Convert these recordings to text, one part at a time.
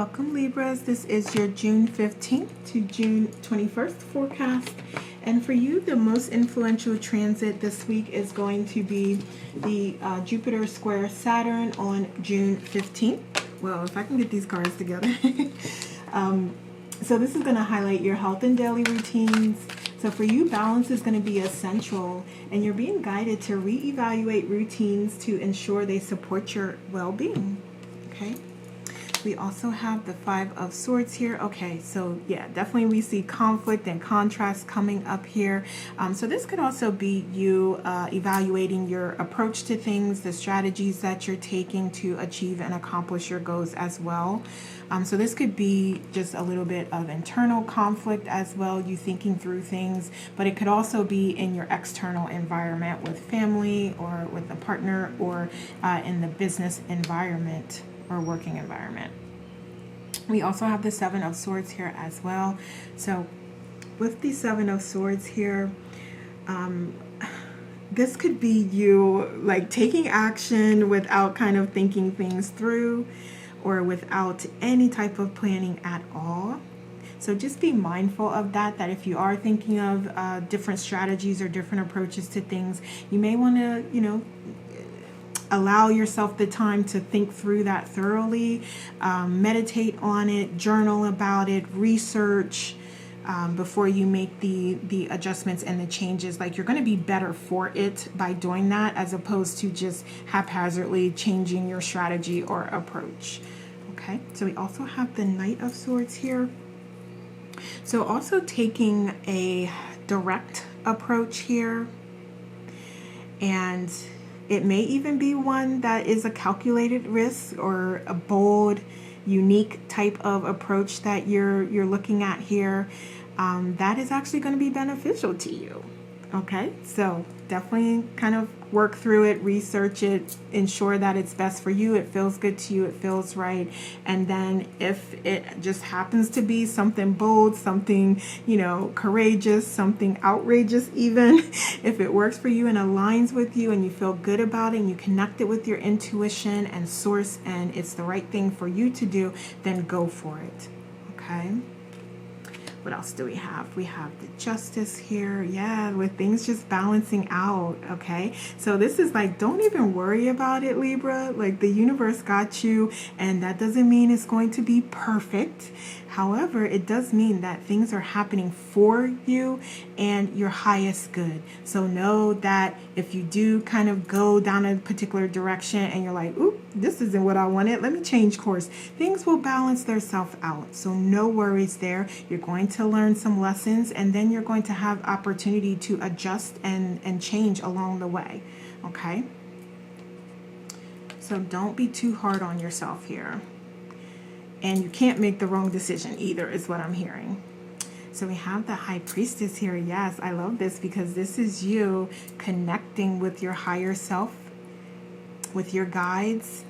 Welcome, Libras. This is your June 15th to June 21st forecast. And for you, the most influential transit this week is going to be the Jupiter square Saturn on June 15th. Well, if I can get these cards together. So this is going to highlight your health and daily routines. So for you, balance is going to be essential, and you're being guided to reevaluate routines to ensure they support your well-being. Okay. We also have the Five of Swords here. Okay, so yeah, definitely we see conflict and contrast coming up here. So this could also be you evaluating your approach to things, the strategies that you're taking to achieve and accomplish your goals as well. So this could be just a little bit of internal conflict as well, you thinking through things, but it could also be in your external environment with family or with a partner or in the business environment or working environment. We also have the Seven of Swords here as well. So with the Seven of Swords here, this could be you like taking action without kind of thinking things through or without any type of planning at all. So just be mindful of that if you are thinking of different strategies or different approaches to things, you may want to, allow yourself the time to think through that thoroughly, meditate on it, journal about it, research before you make the adjustments and the changes. Like, you're going to be better for it by doing that as opposed to just haphazardly changing your strategy or approach. Okay, so we also have the Knight of Swords here. So also taking a direct approach here, and it may even be one that is a calculated risk or a bold, unique type of approach that you're looking at here. That is actually going to be beneficial to you. Okay, so definitely kind of work through it, research it, ensure that it's best for you, it feels good to you, it feels right. And then if it just happens to be something bold, something, courageous, something outrageous even, if it works for you and aligns with you and you feel good about it and you connect it with your intuition and source and it's the right thing for you to do, then go for it. Okay. What else do we have? We have the Justice here. Yeah, with things just balancing out, okay? So this is like, don't even worry about it, Libra. Like, the universe got you, and that doesn't mean it's going to be perfect. However, it does mean that things are happening for you and your highest good. So know that if you do kind of go down a particular direction and you're like, oop, this isn't what I wanted, let me change course, things will balance themselves out. So no worries there. You're going to learn some lessons, and then you're going to have opportunity to adjust and change along the way. Okay? So don't be too hard on yourself here. And you can't make the wrong decision either, is what I'm hearing. So we have the High Priestess here. Yes, I love this because this is you connecting with your higher self, with your guides,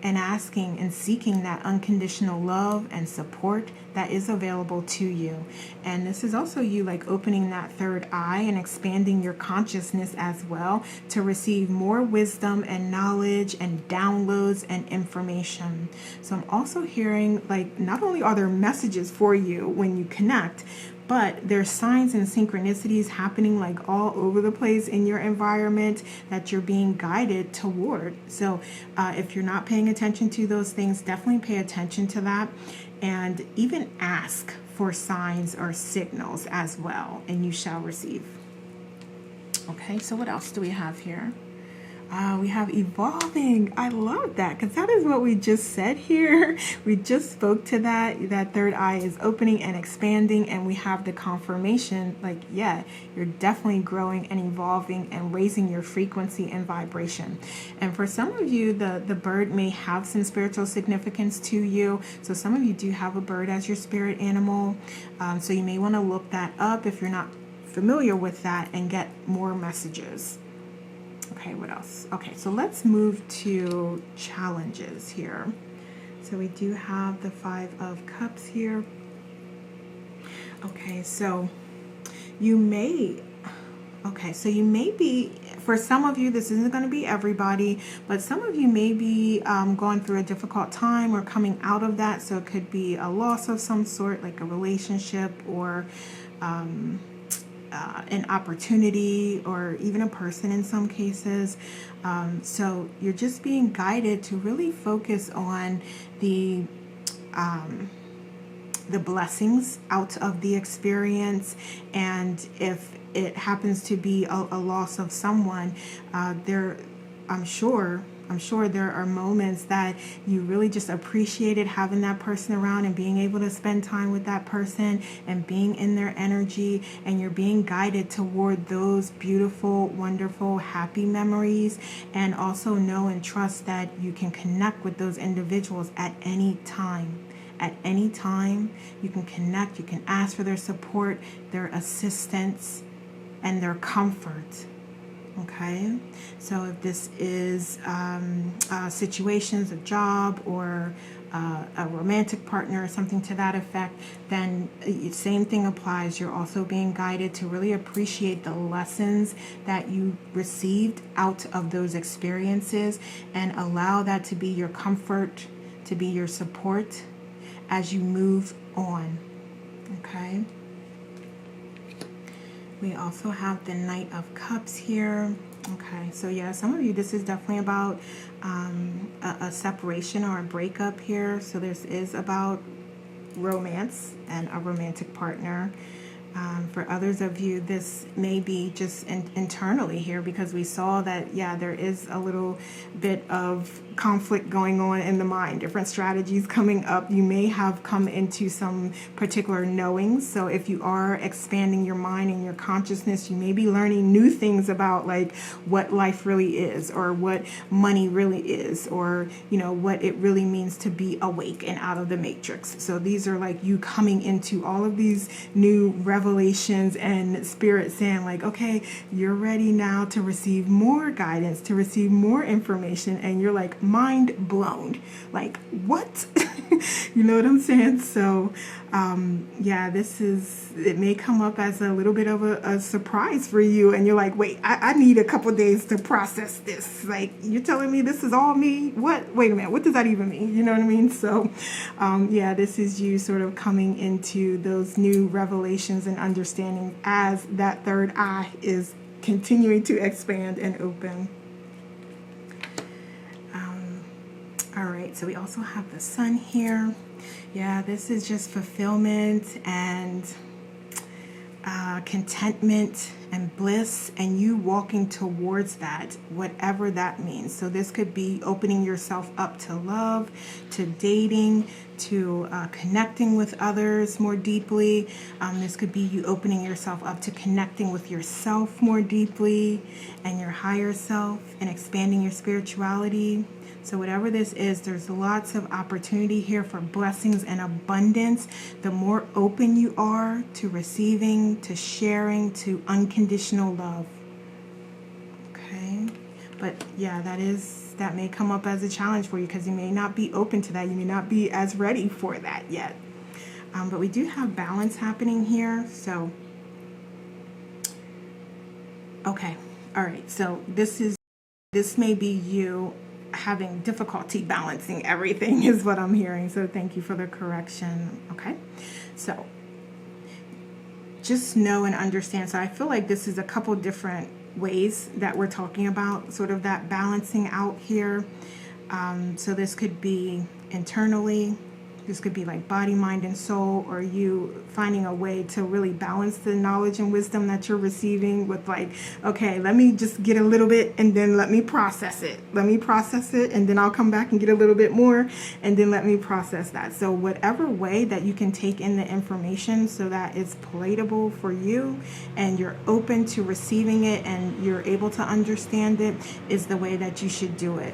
and asking and seeking that unconditional love and support that is available to you. And this is also you like opening that third eye and expanding your consciousness as well to receive more wisdom and knowledge and downloads and information. So I'm also hearing like, not only are there messages for you when you connect, but there's signs and synchronicities happening like all over the place in your environment that you're being guided toward. So if you're not paying attention to those things, definitely pay attention to that. And even ask for signs or signals as well, and you shall receive. Okay, so what else do we have here? We have evolving. I love that because that is what we just said here. We just spoke to that. That third eye is opening and expanding, and we have the confirmation like, yeah, you're definitely growing and evolving and raising your frequency and vibration. And for some of you, the bird may have some spiritual significance to you. So some of you do have a bird as your spirit animal. So you may want to look that up if you're not familiar with that and get more messages. Okay, what else? Okay, so let's move to challenges here. So we do have the Five of Cups here. Okay, so you may be for some of you, this isn't going to be everybody, but some of you may be going through a difficult time or coming out of that. So it could be a loss of some sort, like a relationship or an opportunity, or even a person in some cases. So you're just being guided to really focus on the blessings out of the experience. And if it happens to be a loss of someone, I'm sure there are moments that you really just appreciated having that person around and being able to spend time with that person and being in their energy, and you're being guided toward those beautiful, wonderful, happy memories. And also know and trust that you can connect with those individuals at any time. At any time, you can connect, you can ask for their support, their assistance, and their comfort. Okay, so if this is situations, a job, or a romantic partner or something to that effect, then same thing applies. You're also being guided to really appreciate the lessons that you received out of those experiences, and allow that to be your comfort, to be your support as you move on. Okay. We also have the Knight of Cups here. Okay, so yeah, some of you, this is definitely about a separation or a breakup here. So this is about romance and a romantic partner. For others of you, this may be just internally here, because we saw that, yeah, there is a little bit of conflict going on in the mind, different strategies coming up. You may have come into some particular knowings. So if you are expanding your mind and your consciousness, you may be learning new things about like what life really is, or what money really is, or, you know, what it really means to be awake and out of the matrix. So these are like you coming into all of these new revelations, and spirit saying like, okay, you're ready now to receive more guidance, to receive more information. And you're like mind blown, like what? You know what I'm saying? So yeah, it may come up as a little bit of a surprise for you, and you're like, wait, I need a couple days to process this. Like, you're telling me this is all me? What? Wait a minute, what does that even mean? You know what I mean? So yeah, this is you sort of coming into those new revelations and understanding as that third eye is continuing to expand and open. All right, so we also have the Sun here. Yeah, this is just fulfillment and contentment and bliss, and you walking towards that, whatever that means. So this could be opening yourself up to love, to dating, to connecting with others more deeply. This could be you opening yourself up to connecting with yourself more deeply and your higher self, and expanding your spirituality. So whatever this is, there's lots of opportunity here for blessings and abundance. The more open you are to receiving, to sharing, to unconditional love. Okay? But yeah, that may come up as a challenge for you, because you may not be open to that. You may not be as ready for that yet. But we do have balance happening here. So, okay. All right. So this may be you having difficulty balancing everything, is what I'm hearing. So thank you for the correction. Okay, so just know and understand. So I feel like this is a couple different ways that we're talking about sort of that balancing out here. So this could be internally. This could be like body, mind, and soul, or you finding a way to really balance the knowledge and wisdom that you're receiving with like, okay, let me just get a little bit and then let me process it. Let me process it, and then I'll come back and get a little bit more, and then let me process that. So whatever way that you can take in the information so that it's palatable for you and you're open to receiving it and you're able to understand it is the way that you should do it.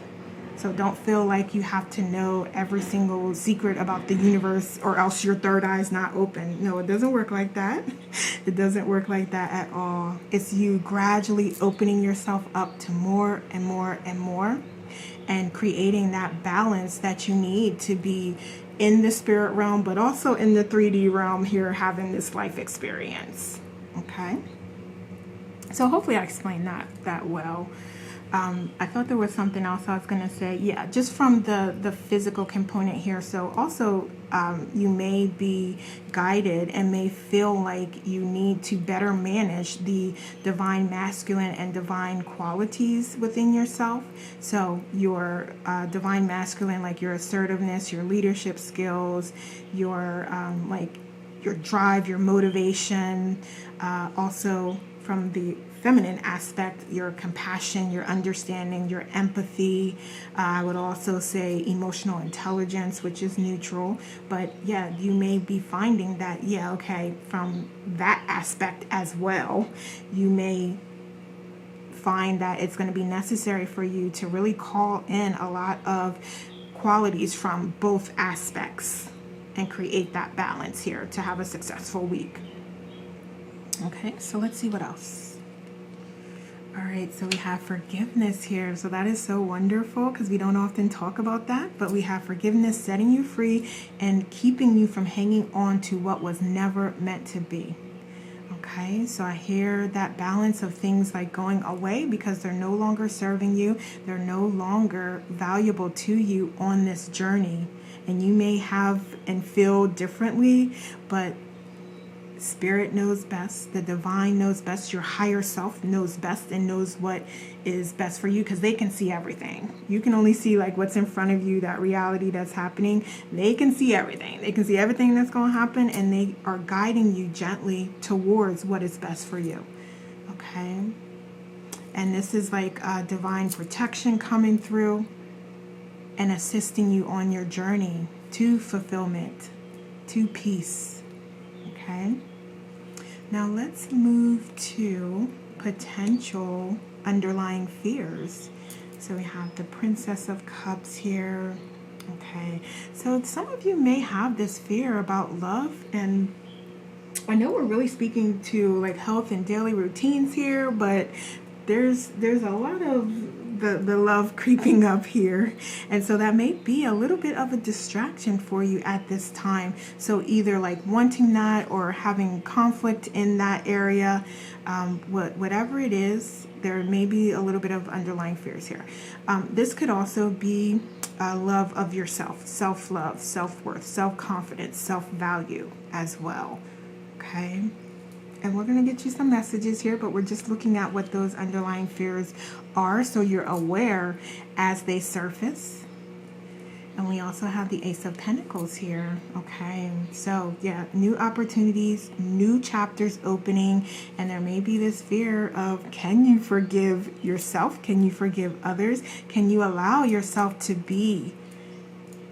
So don't feel like you have to know every single secret about the universe, or else your third eye is not open. No, it doesn't work like that. It doesn't work like that at all. It's you gradually opening yourself up to more and more and more, and creating that balance that you need to be in the spirit realm, but also in the 3D realm here, having this life experience. Okay? So hopefully I explained that well. I thought there was something else I was going to say. Yeah, just from the physical component here. So also you may be guided and may feel like you need to better manage the divine masculine and divine qualities within yourself. So your divine masculine, like your assertiveness, your leadership skills, your like your drive, your motivation, also from the feminine aspect, your compassion, your understanding, your empathy. I would also say emotional intelligence, which is neutral. But yeah, you may be finding that, yeah, okay, from that aspect as well, you may find that it's going to be necessary for you to really call in a lot of qualities from both aspects and create that balance here to have a successful week. Okay, so let's see what else. All right, so we have forgiveness here. So that is so wonderful because we don't often talk about that, but we have forgiveness, setting you free and keeping you from hanging on to what was never meant to be. Okay, so I hear that balance of things like going away because they're no longer serving you. They're no longer valuable to you on this journey. And you may have and feel differently, but Spirit knows best, the divine knows best, your higher self knows best and knows what is best for you because they can see everything. You can only see like what's in front of you, that reality that's happening. They can see everything. They can see everything that's going to happen and they are guiding you gently towards what is best for you. Okay? And this is like divine protection coming through and assisting you on your journey to fulfillment, to peace. Okay, now let's move to potential underlying fears. So we have the Princess of Cups here. Okay, so some of you may have this fear about love, and I know we're really speaking to like health and daily routines here, but there's a lot of the love creeping up here, and so that may be a little bit of a distraction for you at this time. So either like wanting that or having conflict in that area, whatever it is, there may be a little bit of underlying fears here. This could also be love of yourself, self-love, self-worth, self-confidence, self-value as well. Okay, and we're going to get you some messages here, but we're just looking at what those underlying fears are so you're aware as they surface. And we also have the Ace of Pentacles here. Okay, so yeah, new opportunities, new chapters opening, and there may be this fear of, can you forgive yourself? Can you forgive others? Can you allow yourself to be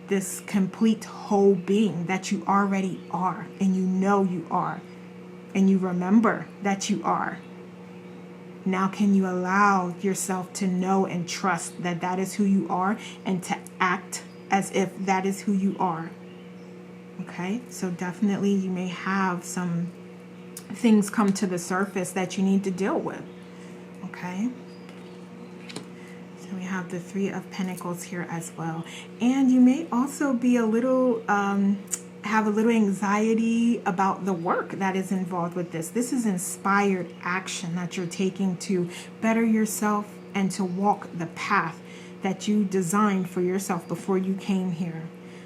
this complete whole being that you already are, and you know you are, and you remember that you are? Now can you allow yourself to know and trust that that is who you are and to act as if that is who you are? Okay, so definitely you may have some things come to the surface that you need to deal with. Okay, so we have the Three of Pentacles here as well. And you may also be a little have a little anxiety about the work that is involved with this. This is inspired action that you're taking to better yourself and to walk the path that you designed for yourself before you came here.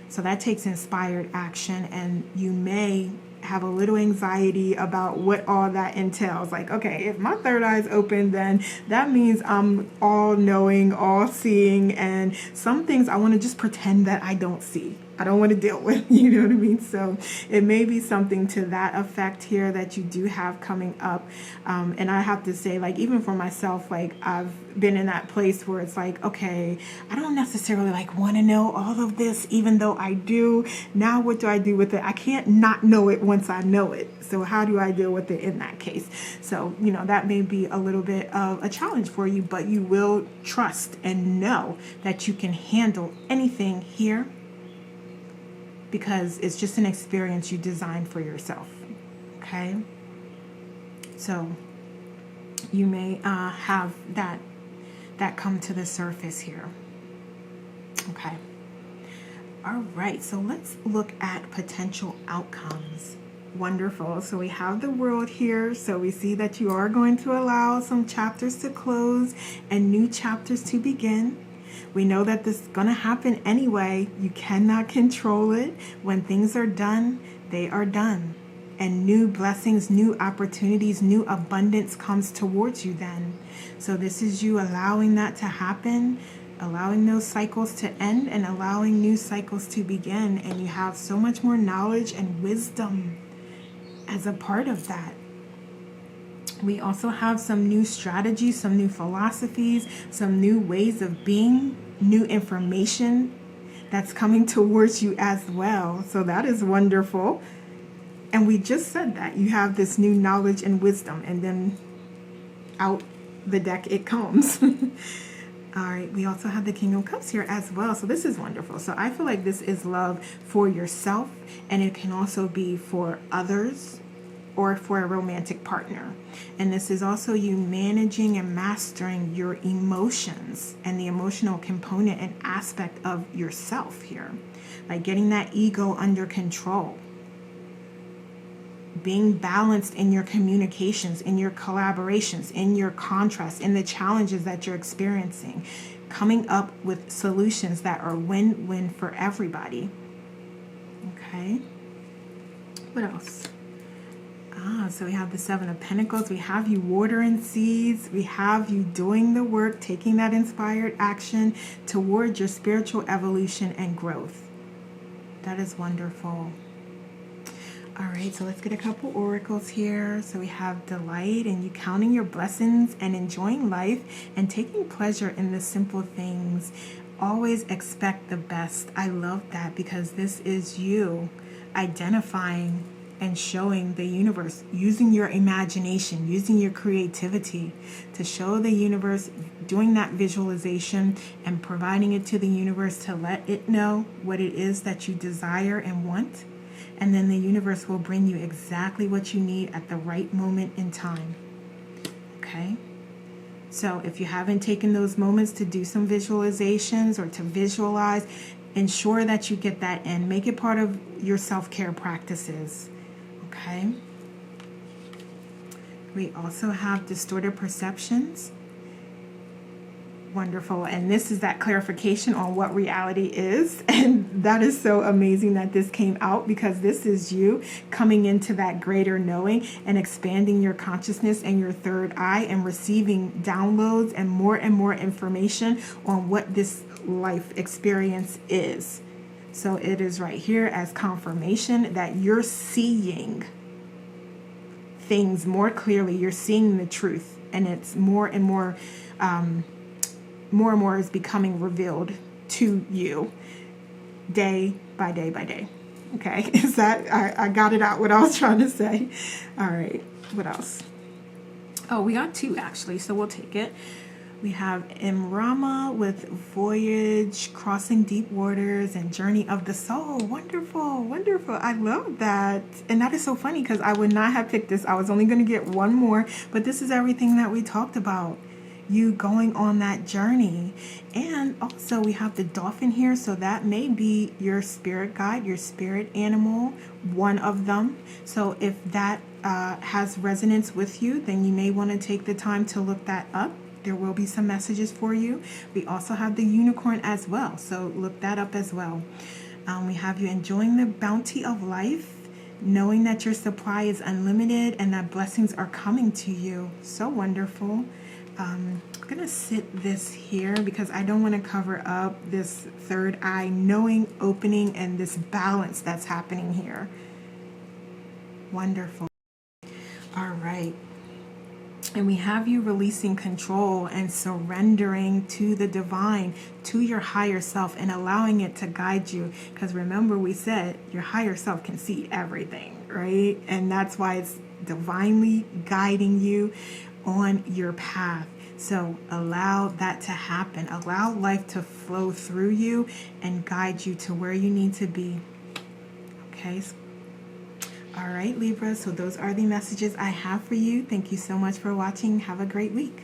So that takes inspired action, and you may have a little anxiety about what all that entails. Like, okay, if my third eye is open, then that means I'm all knowing, all seeing, and some things I want to just pretend that I don't see. I don't want to deal with, you know what I mean? So it may be something to that effect here that you do have coming up. And I have to say, like, even for myself, like, I've been in that place where it's like, okay, I don't necessarily like want to know all of this, even though I do. Now what do I do with it? I can't not know it once I know it. So how do I deal with it in that case? So, you know, that may be a little bit of a challenge for you, but you will trust and know that you can handle anything here, because it's just an experience you designed for yourself. Okay, so you may have that come to the surface here. Okay, all right, so let's look at potential outcomes. Wonderful. So we have the world here. So we see that you are going to allow some chapters to close and new chapters to begin. We know that this is going to happen anyway. You cannot control it. When things are done, they are done. And new blessings, new opportunities, new abundance comes towards you then. So this is you allowing that to happen, allowing those cycles to end and allowing new cycles to begin. And you have so much more knowledge and wisdom as a part of that. We also have some new strategies, some new philosophies, some new ways of being, new information that's coming towards you as well. So that is wonderful. And we just said that you have this new knowledge and wisdom, and then out the deck it comes. All right, we also have the King of Cups here as well. So this is wonderful. So I feel like this is love for yourself, and it can also be for others or for a romantic partner. And this is also you managing and mastering your emotions and the emotional component and aspect of yourself here. Like getting that ego under control. Being balanced in your communications, in your collaborations, in your contrasts, in the challenges that you're experiencing. Coming up with solutions that are win-win for everybody. Okay. What else? So we have the Seven of Pentacles. We have you watering seeds. We have you doing the work, taking that inspired action towards your spiritual evolution and growth. That is wonderful. All right, so let's get a couple oracles here. So we have delight and you counting your blessings and enjoying life and taking pleasure in the simple things. Always expect the best. I love that because this is you identifying and showing the universe, using your imagination, using your creativity to show the universe, doing that visualization and providing it to the universe to let it know what it is that you desire and want. And then the universe will bring you exactly what you need at the right moment in time. Okay? So if you haven't taken those moments to do some visualizations or to visualize, ensure that you get that in. Make it part of your self-care practices. Okay? We also have distorted perceptions. Wonderful. And this is that clarification on what reality is. And that is so amazing that this came out because this is you coming into that greater knowing and expanding your consciousness and your third eye and receiving downloads and more information on what this life experience is. So it is right here as confirmation that you're seeing things more clearly. You're seeing the truth, and it's more and more is becoming revealed to you day by day by day. Okay, is that I got it out what I was trying to say. All right, what else? Oh, we got two actually, so we'll take it. We have Imrama with Voyage, Crossing Deep Waters, and Journey of the Soul. Wonderful, wonderful. I love that. And that is so funny because I would not have picked this. I was only going to get one more, but this is everything that we talked about. You going on that journey. And also we have the dolphin here, so that may be your spirit guide, your spirit animal, one of them. So if that has resonance with you, then you may want to take the time to look that up. There will be some messages for you. We also have the unicorn as well, so look that up as well. We have you enjoying the bounty of life, knowing that your supply is unlimited and that blessings are coming to you. So wonderful. I'm going to sit this here because I don't want to cover up this third eye, knowing, opening, and this balance that's happening here. Wonderful. All right. And we have you releasing control and surrendering to the divine, to your higher self, and allowing it to guide you. Because remember, we said your higher self can see everything, right? And that's why it's divinely guiding you on your path. So allow that to happen. Allow life to flow through you and guide you to where you need to be. Okay. All right, Libra. So those are the messages I have for you. Thank you so much for watching. Have a great week.